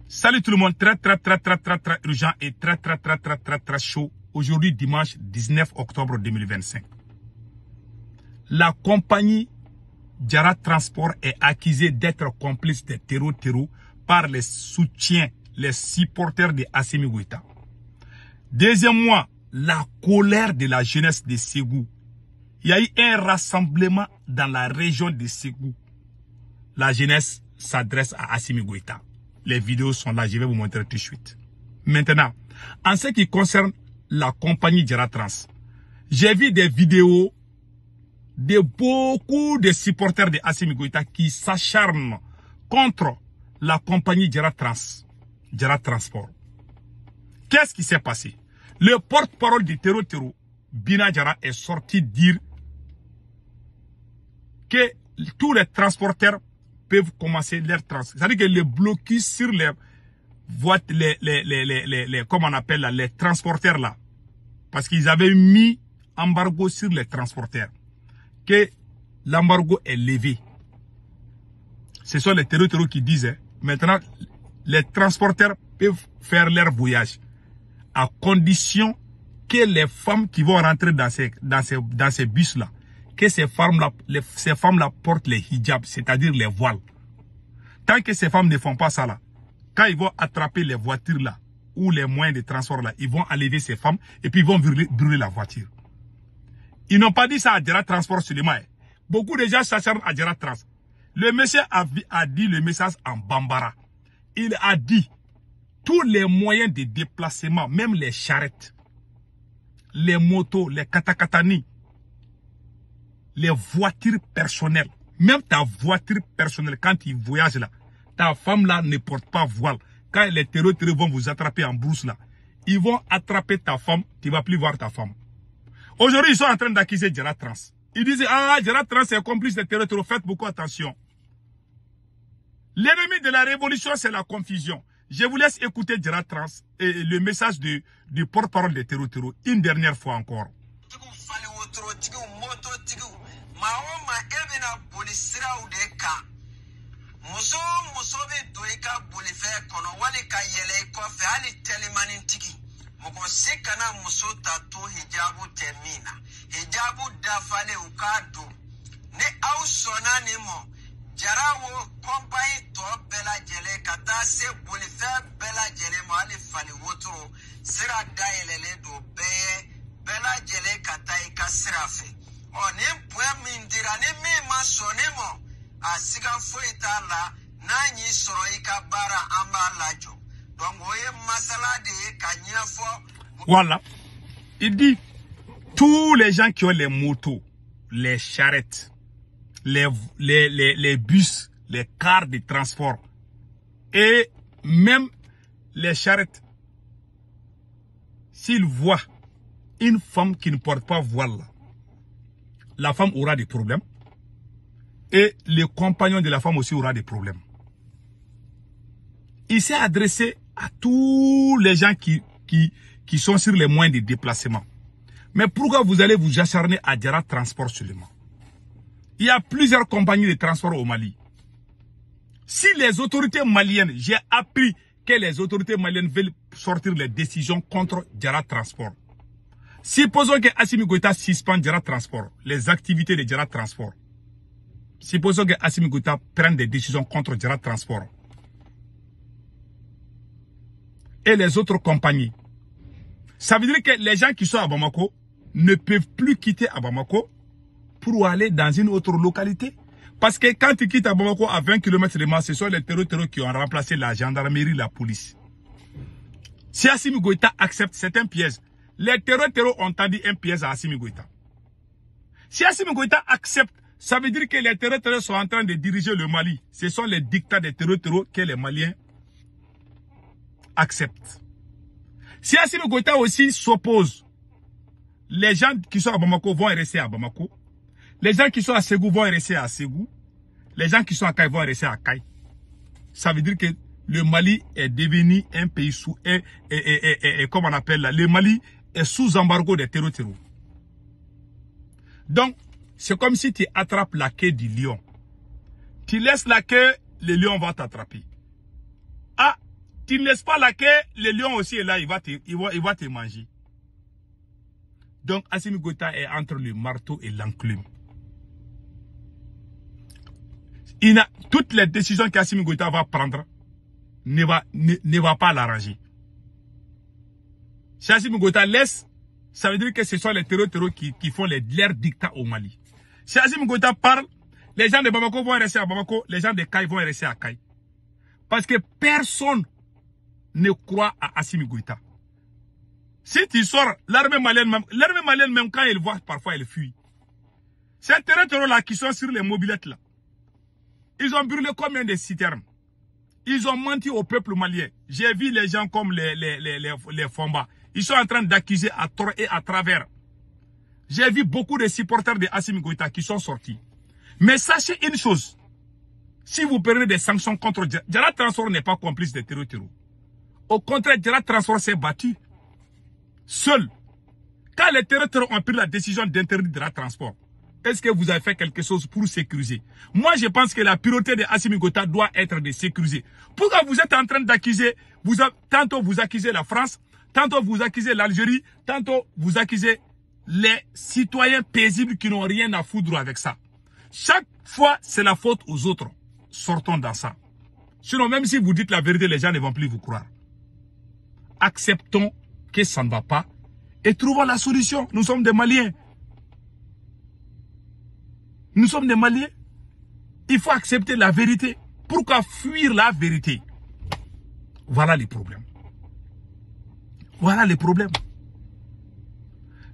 Salut tout le monde, très urgent et très chaud. Aujourd'hui, dimanche 19 octobre 2025. La compagnie Jara Transport est accusée d'être complice des terreaux par les soutiens, les supporters de Assimi Goïta. Deuxièmement, la colère de la jeunesse de Ségou. Il y a eu un rassemblement dans la région de Ségou. La jeunesse s'adresse à Assimi Goïta. Les vidéos sont là, je vais vous montrer tout de suite. Maintenant, en ce qui concerne la compagnie Jara Trans, j'ai vu des vidéos de beaucoup de supporters de Assimi Goïta qui s'acharnent contre la compagnie Jara Transport. Qu'est-ce qui s'est passé? Le porte-parole du terreau, Bina Jara, est sorti dire que tous les transporteurs peuvent commencer leur transport. C'est-à-dire que le blocus sur les voitures, comment on appelle là, les transporteurs là. Parce qu'ils avaient mis embargo sur les transporteurs. Que l'embargo est levé. Ce sont les terreaux qui disent, maintenant, les transporteurs peuvent faire leur voyage. À condition que les femmes qui vont rentrer dans ces bus-là, que ces femmes-là portent les hijabs, c'est-à-dire les voiles. Tant que ces femmes ne font pas ça là, quand ils vont attraper les voitures là, ou les moyens de transport là, ils vont enlever ces femmes et puis ils vont brûler la voiture. Ils n'ont pas dit ça à Jara Transport seulement. Beaucoup de gens s'acharnent à Jara Trans. Le monsieur a dit le message en bambara. Il a dit tous les moyens de déplacement, même les charrettes, les motos, les katakatani, les voitures personnelles, même ta voiture personnelle, quand tu voyages là, ta femme là ne porte pas voile. Quand les terreaux vont vous attraper en brousse là, ils vont attraper ta femme, tu ne vas plus voir ta femme. Aujourd'hui, ils sont en train d'accuser Jara Trans. Ils disent, ah, Jara Trans est complice des terreaux, faites beaucoup attention. L'ennemi de la révolution, c'est la confusion. Je vous laisse écouter Jara Trans et le message du porte-parole des terreaux une dernière fois encore. Moko sekana muso tatu hijabu temina hijabu dafale ukado ne ausona nimo jarawo kompai to bela jele kata se bolife bela jele mo ali fali wotro sira dailele do be bela jele kata ikasirafe oni pwe mindira ne me masonemo asika foitala nanyi soro ikabara amalajo. Voilà. Il dit, tous les gens qui ont les motos, les charrettes, les bus, les cars de transport, et même les charrettes, s'ils voient une femme qui ne porte pas voile, la femme aura des problèmes, et le compagnon de la femme aussi aura des problèmes. Il s'est adressé à tous les gens qui sont sur les moyens de déplacement. Mais pourquoi vous allez vous acharner à Jara Transport seulement? Il y a plusieurs compagnies de transport au Mali. Si les autorités maliennes, j'ai appris que les autorités maliennes veulent sortir les décisions contre Jara Transport. Supposons que Assimi Goïta suspende Jara Transport, les activités de Jara Transport. Supposons que Assimi Goïta prenne des décisions contre Jara Transport. Et les autres compagnies. Ça veut dire que les gens qui sont à Bamako ne peuvent plus quitter à Bamako pour aller dans une autre localité. Parce que quand ils quittent à Bamako à 20 km de Mali, ce sont les terreaux qui ont remplacé la gendarmerie, la police. Si Assimi Goïta accepte, c'est un piège. Les terreaux ont tendu un piège à Assimi Goïta. Si Assimi Goïta accepte, ça veut dire que les terreaux sont en train de diriger le Mali. Ce sont les dictats des terreaux que les Maliens accepte. Si Assimi Goïta aussi s'oppose, les gens qui sont à Bamako vont rester à Bamako. Les gens qui sont à Ségou vont rester à Ségou. Les gens qui sont à Kaï vont rester à Kaï. Ça veut dire que le Mali est devenu un pays sous, comme on appelle là, le Mali est sous embargo des terreaux. Donc, c'est comme si tu attrapes la queue du lion. Tu laisses la queue, le lion va t'attraper. Ah, tu ne laisses pas là que le lion aussi est là, il va te manger. Donc Assimi Goïta est entre le marteau et l'enclume. Toutes les décisions qu'Assimi Goïta va prendre ne va pas l'arranger. Si Assimi Goïta laisse, ça veut dire que ce sont les terreaux qui font leurs dictats au Mali. Si Assimi Goïta parle, les gens de Bamako vont rester à Bamako, les gens de Kaï vont rester à Kaï. Parce que personne ne croit à Assimi Goïta. Si tu sors, l'armée malienne même quand elle voit, parfois elle fuit. Ces terreaux là qui sont sur les mobilettes là, ils ont brûlé combien de citernes? Ils ont menti au peuple malien. J'ai vu les gens comme les Fomba. Ils sont en train d'accuser à tort et à travers. J'ai vu beaucoup de supporters de Assimi Goïta qui sont sortis. Mais sachez une chose. Si vous prenez des sanctions contre Djara Transport n'est pas complice des terreaux. Au contraire, Djara Transport s'est battu. Seul. Quand les terreaux ont pris la décision d'interdire Djara Transport, est-ce que vous avez fait quelque chose pour sécuriser? Moi, je pense que la priorité de Assimi Goïta doit être de sécuriser. Pourquoi vous êtes en train d'accuser, tantôt vous accusez la France, tantôt vous accusez l'Algérie, tantôt vous accusez les citoyens paisibles qui n'ont rien à foutre avec ça. Chaque fois, c'est la faute aux autres. Sortons dans ça. Sinon, même si vous dites la vérité, les gens ne vont plus vous croire. Acceptons que ça ne va pas et trouvons la solution. Nous sommes des Maliens. Nous sommes des Maliens. Il faut accepter la vérité. Pourquoi fuir la vérité? Voilà les problèmes. Voilà les problèmes.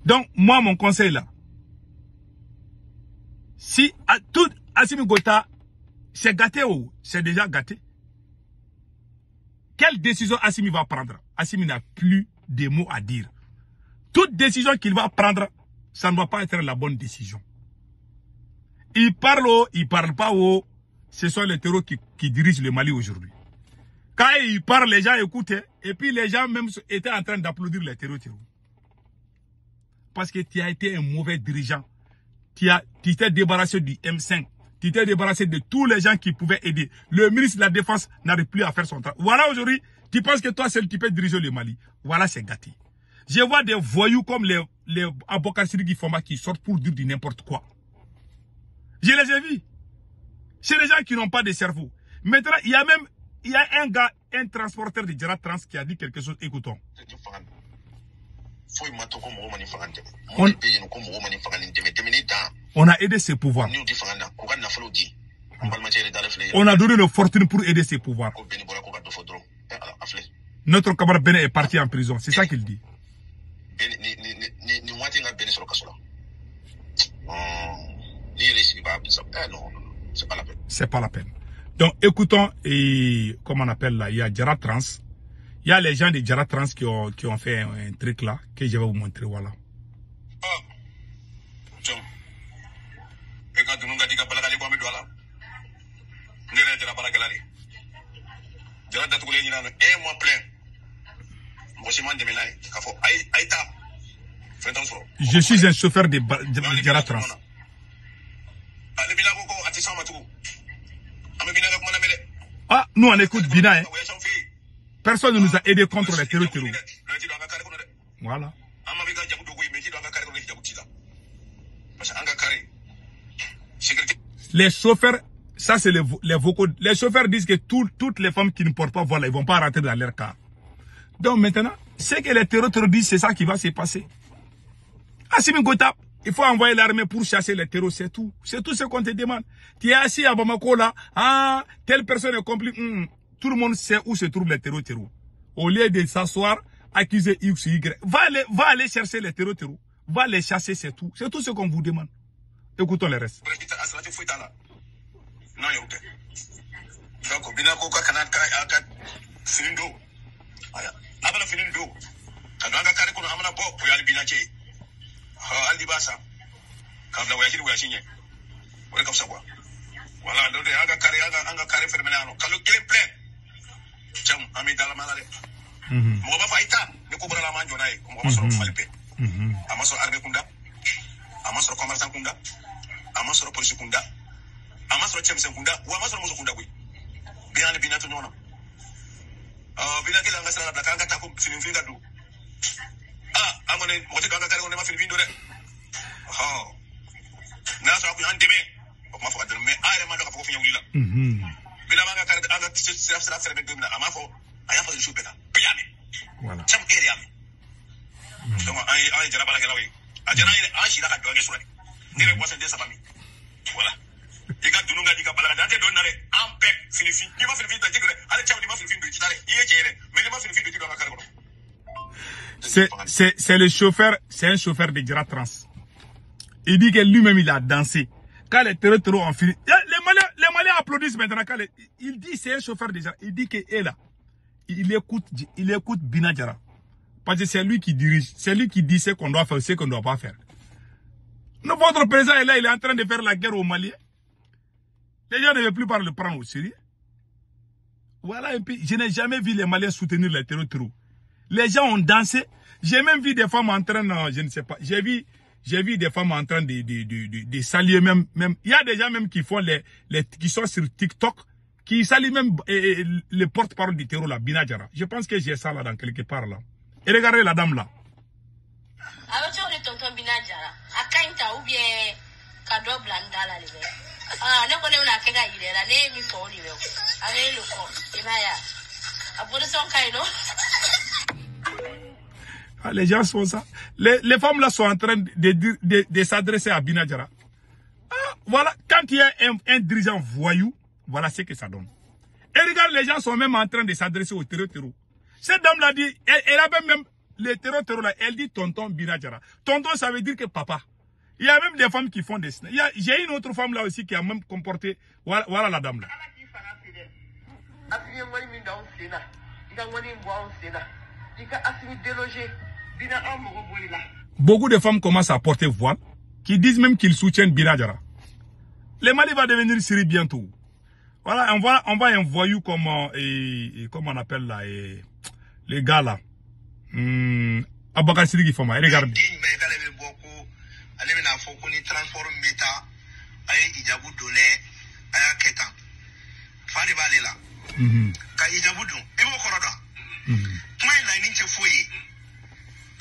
Donc, moi, mon conseil là, si tout Assimi Goïta, c'est gâté ou c'est déjà gâté, quelle décision Assimi va prendre? Assimi n'a plus de mots à dire. Toute décision qu'il va prendre, ça ne va pas être la bonne décision. Il parle ou il parle pas ou, ce sont les terreaux qui dirigent le Mali aujourd'hui. Quand il parle, les gens écoutaient, et puis les gens même étaient en train d'applaudir les terreaux. Parce que tu as été un mauvais dirigeant. Tu t'es débarrassé du M5. Tu t'es débarrassé de tous les gens qui pouvaient aider. Le ministre de la Défense n'arrive plus à faire son travail. Voilà aujourd'hui, tu penses que toi seul tu peux diriger le Mali. Voilà, c'est gâté. Je vois des voyous comme les Abokar Sidiki Fomba qui sortent pour dire du n'importe quoi. Je les ai vus. C'est les gens qui n'ont pas de cerveau. Maintenant, il y a un gars, un transporteur de Djara Trans qui a dit quelque chose. Écoutons. On a aidé ses pouvoirs. On a donné nos fortunes pour aider ses pouvoirs. Notre camarade Béné est parti en prison. C'est ça qu'il dit. C'est pas la peine. Donc écoutons, et comme on appelle là, il y a Djara Trans. Il y a les gens de Djara Trans qui ont fait un truc là, que je vais vous montrer, voilà. Je suis un chauffeur de Djara Trans. Ah, nous on écoute Bina, hein. Personne ne nous a aidé contre les terroristes. Voilà. Les chauffeurs, ça c'est les vocaux. Les chauffeurs disent que toutes les femmes qui ne portent pas voile, ils ne vont pas rentrer dans leur car. Donc maintenant, ce que les terroristes disent, c'est ça qui va se passer. Assimi Goïta, il faut envoyer l'armée pour chasser les terroristes, c'est tout. C'est tout ce qu'on te demande. Tu es assis à Bamako là, ah, telle personne est complice. Tout le monde sait où se trouvent les terroristes. Au lieu de s'asseoir, accuser X ou Y, va aller chercher les terroristes. Va les chasser, c'est tout. C'est tout ce qu'on vous demande. Écoutons le reste. Bila kila ngasa la kanga ta ko fininfinga du. Amone mo te kanga kare ko ma fininfindo de. Na so ko handime. Ma fo adar me ayre ma do ka fo fi nyawila. Bila manga kare anga sera be domina ama fo aya fo su beta. Biame. Voilà. Cham area me. Donc ay jara bala gelawi. Ajana ile ashi la ka do ngesura. Ni re bosse de sa famille. Voilà. Ika dununga dika bala dante don nare ampe finifi. Ni ma finifi ta jigre. Ale cham ni ma finifi do kitare. Iye jere. Mais ni ma finifi do kidwa kare ko. C'est le chauffeur, c'est un chauffeur de Jara Trans. Il dit que lui-même il a dansé. Quand les terreaux ont fini, les Maliens applaudissent maintenant. Il dit c'est un chauffeur de Jara. Il dit que est là. Il écoute Bina Jara. Parce que c'est lui qui dirige. C'est lui qui dit ce qu'on doit faire, ce qu'on ne doit pas faire. Non, votre président est là, il est en train de faire la guerre aux Maliens. Les gens ne veulent plus le prendre au sérieux. Voilà un peu. Je n'ai jamais vu les Maliens soutenir les terreaux. Les gens ont dansé. J'ai même vu des femmes en train, je ne sais pas. J'ai vu des femmes en train de saluer même. Il y a des gens même qui font qui sont sur TikTok, qui saluent même le porte-parole du terreau là, Bina Jara. Je pense que j'ai ça là dans quelque part là. Et regardez la dame là. Alors tu as tonton Bina Jara. Akainta ou bien cadeau blanda là les ne connais pas la kega il est là, ne mi fo ni le. Avec le corps, il va y a. Après son kaino. Les gens sont ça. Les femmes là sont en train de s'adresser à Bina Jara. Voilà, quand il y a un dirigeant voyou, voilà ce que ça donne. Et regarde, les gens sont même en train de s'adresser au terreau. Cette dame l'a dit, elle avait même le terreau là, elle dit tonton Bina Jara. Tonton, ça veut dire que papa. Il y a même des femmes qui font des... J'ai une autre femme là aussi qui a même comporté... Voilà la dame là. Beaucoup de femmes commencent à porter voile, qui disent même qu'ils soutiennent Bina Jara. Le Mali va devenir Syrie bientôt. Voilà, on va un voyou comme on appelle là, les gars là. Abakar Siri qui font mal, regardez.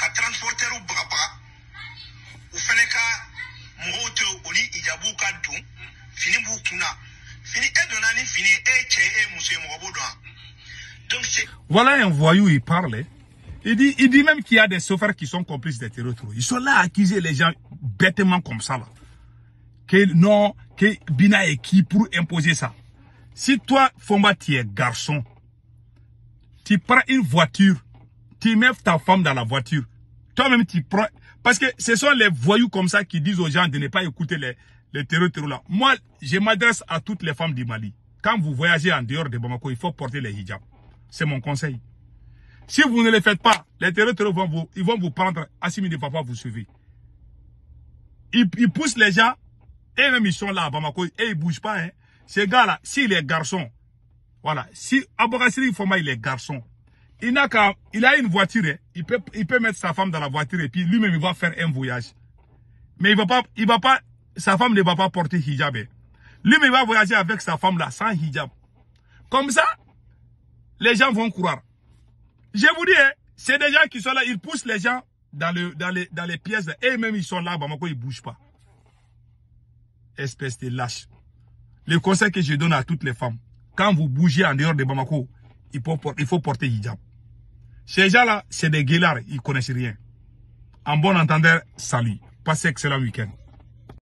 Ka transporteur ou baba ou feneka moto oni ijabu ka dun fini bu kuna fini edonani fini e monsieur mobodo. Donc c'est voilà un voyou, il parle. Il dit même qu'il y a des chauffeurs qui sont complices des terroristes. Ils sont là à accuser les gens bêtement comme ça là. Que Bina est qui pour imposer ça. Si toi Fomba tu es garçon, tu prends une voiture, tu mets ta femme dans la voiture. Toi-même, tu prends... Parce que ce sont les voyous comme ça qui disent aux gens de ne pas écouter les terroristes là. Moi, je m'adresse à toutes les femmes du Mali. Quand vous voyagez en dehors de Bamako, il faut porter les hijabs. C'est mon conseil. Si vous ne le faites pas, les terroristes vont vous prendre. Assimi de papa, vous suivez. Ils poussent les gens. Et même ils sont là à Bamako. Et ils ne bougent pas. Hein. Ces gars-là, s'il est garçon, voilà. Si Aboukasiri Foma, il est garçon. Il a une voiture, il peut mettre sa femme dans la voiture et puis lui-même il va faire un voyage. Mais sa femme ne va pas porter hijab. Lui-même il va voyager avec sa femme là sans hijab. Comme ça, les gens vont croire. Je vous dis, c'est des gens qui sont là, ils poussent les gens dans les pièces et même ils sont là, Bamako, ils ne bougent pas. Espèce de lâche. Le conseil que je donne à toutes les femmes, quand vous bougez en dehors de Bamako, il faut porter hijab. Ces gens-là, c'est des guélards, ils ne connaissent rien. En bon entendeur, salut. Passez excellent week-end.